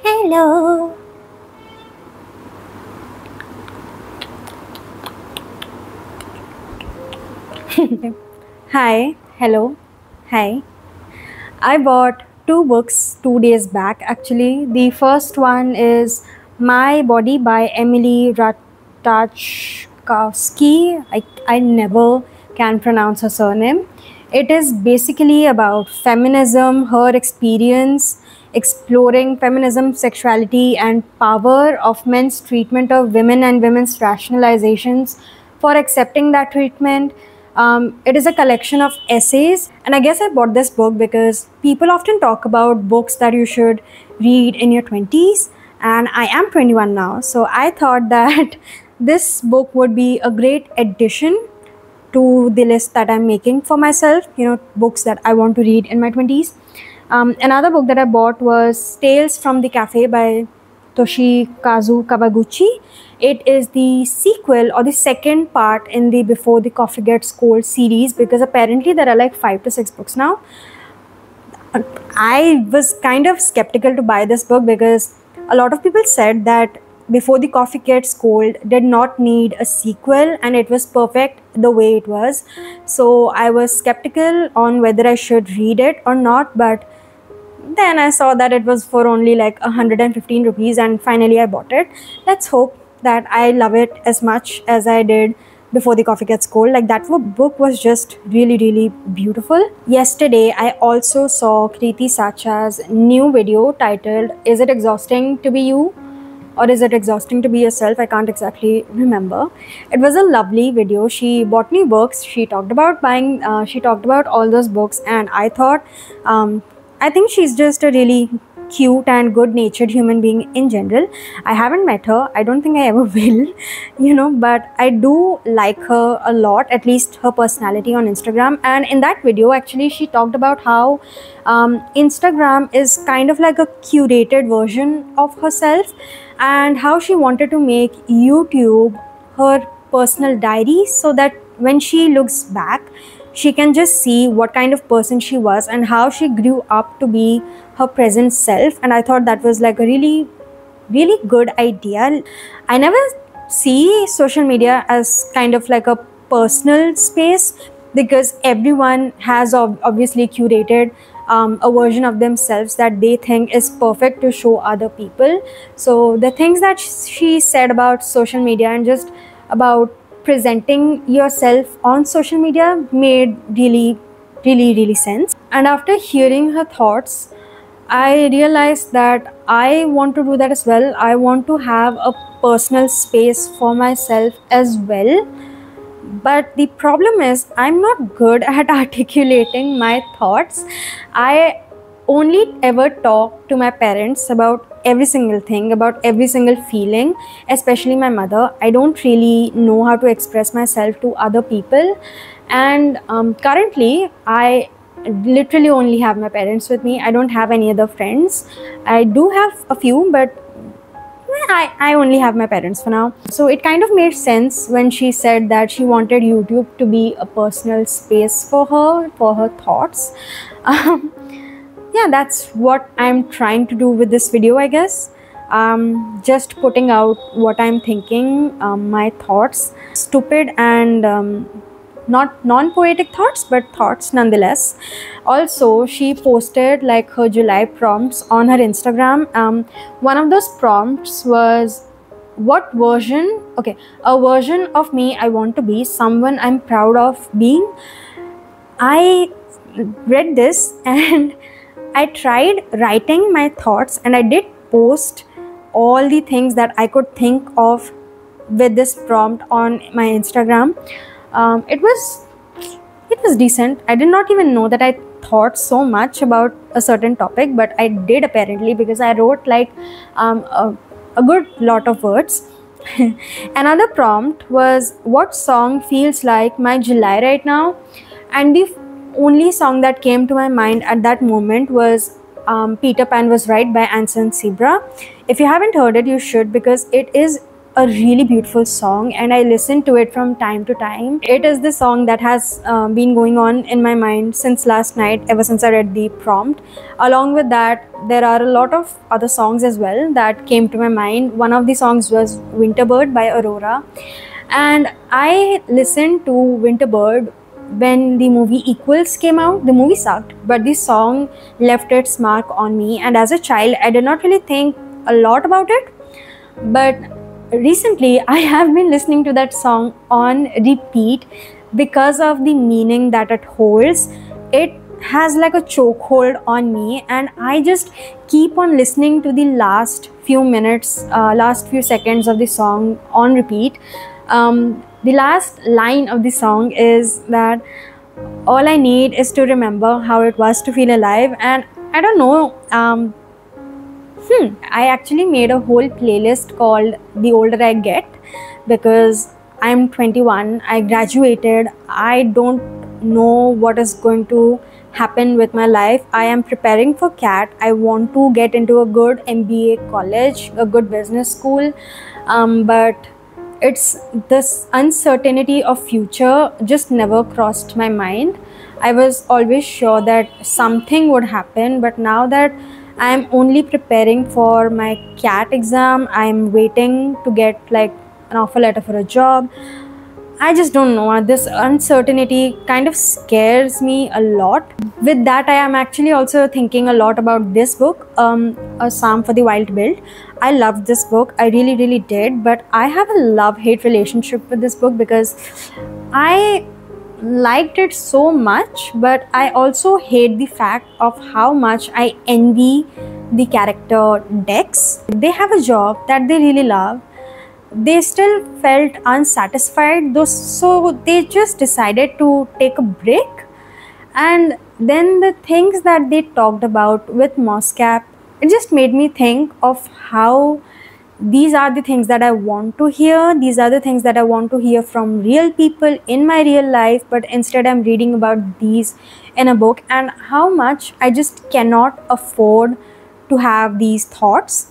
Hello. Hi. Hello. Hi. I bought two books 2 days back actually. The first one is My Body by Emily Ratajkowski. I never can pronounce her surname. It is basically about feminism, her experience, exploring feminism, sexuality, and power of men's treatment of women and women's rationalizations for accepting that treatment. It is a collection of essays, and I guess I bought this book because people often talk about books that you should read in your 20s, and I am 21 now, so I thought that this book would be a great addition to the list that I'm making for myself, books that I want to read in my 20s. Another book that I bought was Tales from the Cafe by Toshikazu Kawaguchi. It is the sequel or the second part in the Before the Coffee Gets Cold series, because apparently there are like 5 to 6 books now. I was kind of skeptical to buy this book because a lot of people said that Before the Coffee Gets Cold did not need a sequel and it was perfect the way it was. So I was skeptical on whether I should read it or not, but then I saw that it was for only like 115 rupees and finally I bought it. Let's hope that I love it as much as I did Before the Coffee Gets Cold. Like, that book was just really, really beautiful. Yesterday, I also saw Kriti Sacha's new video titled Is It Exhausting to Be You? Or Is It Exhausting to Be Yourself? I can't exactly remember. It was a lovely video. She bought me books. She talked about she talked about all those books, and I thought, I think she's just a really cute and good-natured human being in general. I haven't met her. I don't think I ever will, but I do like her a lot, at least her personality on Instagram. And in that video, actually, she talked about how Instagram is kind of like a curated version of herself, and how she wanted to make YouTube her personal diary so that when she looks back, she can just see what kind of person she was and how she grew up to be her present self. And I thought that was like a really, really good idea. I never see social media as kind of like a personal space, because everyone has obviously curated a version of themselves that they think is perfect to show other people. So the things that she said about social media and just about presenting yourself on social media made really, really, really sense. And after hearing her thoughts, I realized that I want to do that as well. I want to have a personal space for myself as well. But the problem is, I'm not good at articulating my thoughts. I only ever talk to my parents about every single thing, about every single feeling, especially my mother. I don't really know how to express myself to other people. And currently, I literally only have my parents with me. I don't have any other friends. I do have a few, but I only have my parents for now. So it kind of made sense when she said that she wanted YouTube to be a personal space for her thoughts. Yeah, that's what I'm trying to do with this video, I guess. Just putting out what I'm thinking, my thoughts, stupid and not non-poetic thoughts, but thoughts nonetheless. Also, she posted like her July prompts on her Instagram. One of those prompts was, what version, a version of me I want to be, someone I'm proud of being. I read this and I tried writing my thoughts, and I did post all the things that I could think of with this prompt on my Instagram. It was decent. I did not even know that I thought so much about a certain topic, but I did apparently, because I wrote like a good lot of words. Another prompt was, what song feels like my July right now? And the only song that came to my mind at that moment was Peter Pan Was Right by Anson Seabra. If you haven't heard it, you should, because it is a really beautiful song, and I listen to it from time to time. It is the song that has been going on in my mind since last night, ever since I read the prompt. Along with that, there are a lot of other songs as well that came to my mind. One of the songs was Winterbird by Aurora, and I listened to Winterbird when the movie Equals came out. The movie sucked, but the song left its mark on me, and as a child I did not really think a lot about it, but recently I have been listening to that song on repeat because of the meaning that it holds. It has like a chokehold on me, and I just keep on listening to the last few minutes, last few seconds of the song on repeat. The last line of the song is that all I need is to remember how it was to feel alive. And I don't know, I actually made a whole playlist called The Older I Get, because I'm 21, I graduated, I don't know what is going to happen with my life. I am preparing for CAT. I want to get into a good MBA college, a good business school, but it's this uncertainty of future just never crossed my mind. I was always sure that something would happen, but now that I'm only preparing for my CAT exam, I'm waiting to get like an offer letter for a job, I just don't know. This uncertainty kind of scares me a lot. With that, I am actually also thinking a lot about this book, A Psalm for the Wild Build. I loved this book. I really, really did. But I have a love-hate relationship with this book because I liked it so much, but I also hate the fact of how much I envy the character Dex. They have a job that they really love. They still felt unsatisfied, though, so they just decided to take a break. And then the things that they talked about with Moscap, it just made me think of how these are the things that I want to hear. These are the things that I want to hear from real people in my real life, but instead I'm reading about these in a book, and how much I just cannot afford to have these thoughts,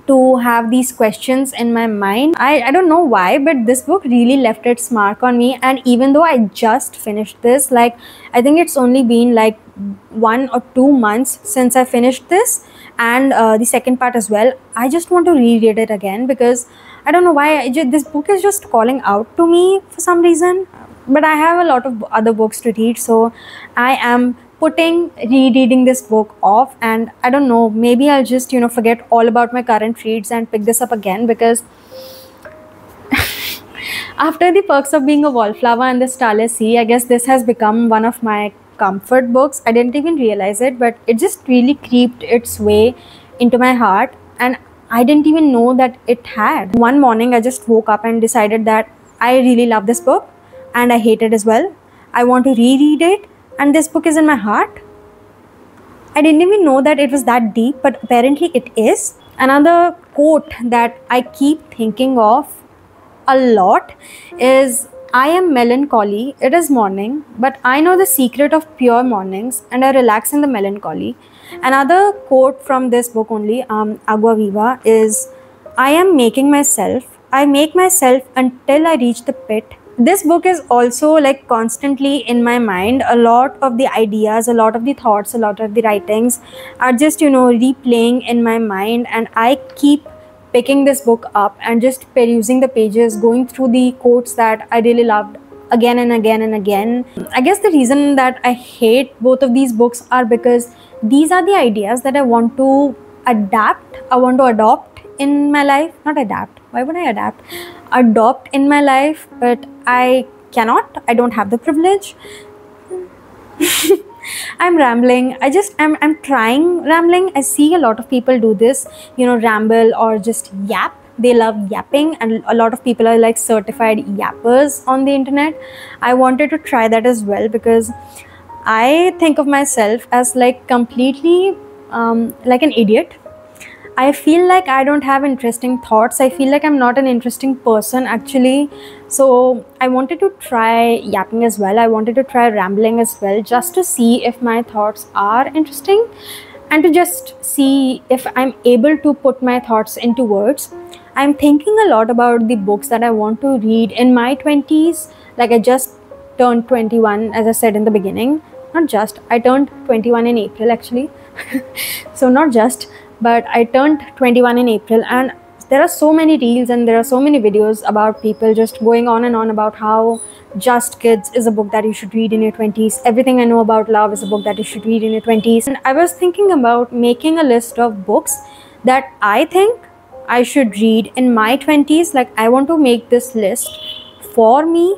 to have these questions in my mind. I don't know why, but this book really left its mark on me. And even though I just finished this, like I think it's only been like 1 or 2 months since I finished this, and the second part as well, I just want to reread it again because I don't know why this book is just calling out to me for some reason. But I have a lot of other books to read, so I am putting rereading this book off, and I don't know, maybe I'll just forget all about my current reads and pick this up again, because after The Perks of Being a Wallflower and The Starless Sea, I guess this has become one of my comfort books. I didn't even realize it, but it just really creeped its way into my heart, and I didn't even know that it had. One morning I just woke up and decided that I really love this book and I hate it as well. I want to reread it, and this book is in my heart. I didn't even know that it was that deep, but apparently it is. Another quote that I keep thinking of a lot is, I am melancholy, it is morning, but I know the secret of pure mornings and I relax in the melancholy. Another quote from this book only, Agua Viva, is, I am making myself, I make myself until I reach the pit. This book is also like constantly in my mind. A lot of the ideas, a lot of the thoughts, a lot of the writings are just replaying in my mind, and I keep picking this book up and just perusing the pages, going through the quotes that I really loved again and again and again. I guess the reason that I hate both of these books are because these are the ideas that I want to adapt, I want to adopt in my life. Not adapt, why would I adapt? Adopt in my life, but I cannot. I don't have the privilege. I'm rambling. I'm trying rambling. I see a lot of people do this, ramble or just yap. They love yapping, and a lot of people are like certified yappers on the internet. I wanted to try that as well because I think of myself as like completely like an idiot. I feel like I don't have interesting thoughts. I feel like I'm not an interesting person actually. So I wanted to try yapping as well. I wanted to try rambling as well, just to see if my thoughts are interesting and to just see if I'm able to put my thoughts into words. I'm thinking a lot about the books that I want to read in my 20s. Like, I just turned 21, as I said in the beginning. Not just, I turned 21 in April actually. So, not just, but I turned 21 in April, and there are so many reels and there are so many videos about people just going on and on about how Just Kids is a book that you should read in your 20s. Everything I Know About Love is a book that you should read in your 20s. And I was thinking about making a list of books that I think I should read in my 20s. Like, I want to make this list for me.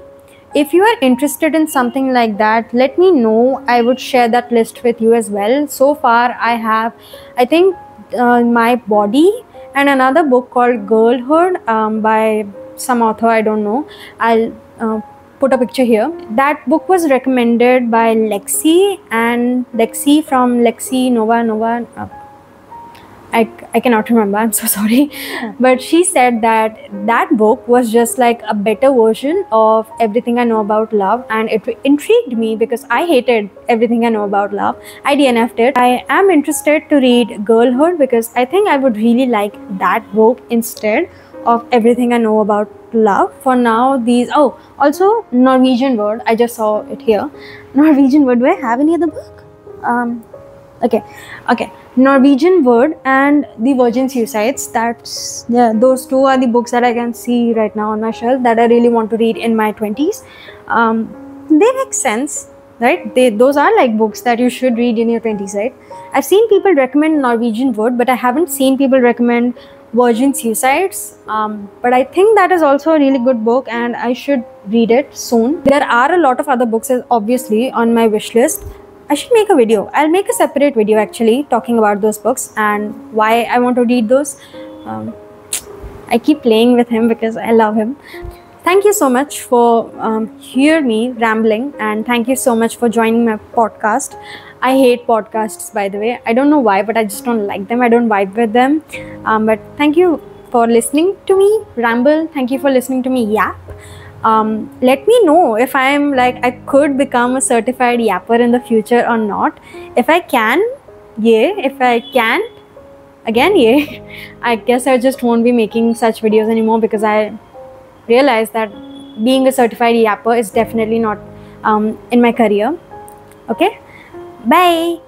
If you are interested in something like that, let me know. I would share that list with you as well. So far, I have, I think, My Body and another book called Girlhood by some author, I don't know. I'll put a picture here. That book was recommended by Lexi, and Lexi from Lexi Nova. I cannot remember, I'm so sorry. But she said that that book was just like a better version of Everything I Know About Love, and it intrigued me because I hated Everything I Know About Love. I DNF'd it. I am interested to read Girlhood because I think I would really like that book instead of Everything I Know About Love. For now, these, oh, also Norwegian Wood, I just saw it here. Norwegian Wood, do I have any other book? Okay, Norwegian Wood and The Virgin Suicides. That's, yeah, those two are the books that I can see right now on my shelf that I really want to read in my 20s. They make sense, right? Those are like books that you should read in your 20s, right? I've seen people recommend Norwegian Wood, but I haven't seen people recommend Virgin Suicides. But I think that is also a really good book and I should read it soon. There are a lot of other books obviously on my wish list. I should make a video. I'll make a separate video actually talking about those books and why I want to read those. I keep playing with him because I love him. Thank you so much for hearing me rambling, and thank you so much for joining my podcast. I hate podcasts, by the way. I don't know why, but I just don't like them. I don't vibe with them. But thank you for listening to me ramble. Thank you for listening to me yap. Let me know if I'm like, I could become a certified yapper in the future or not. If I can, yay. If I can't, again, yay. I guess I just won't be making such videos anymore because I realized that being a certified yapper is definitely not in my career. Okay, bye.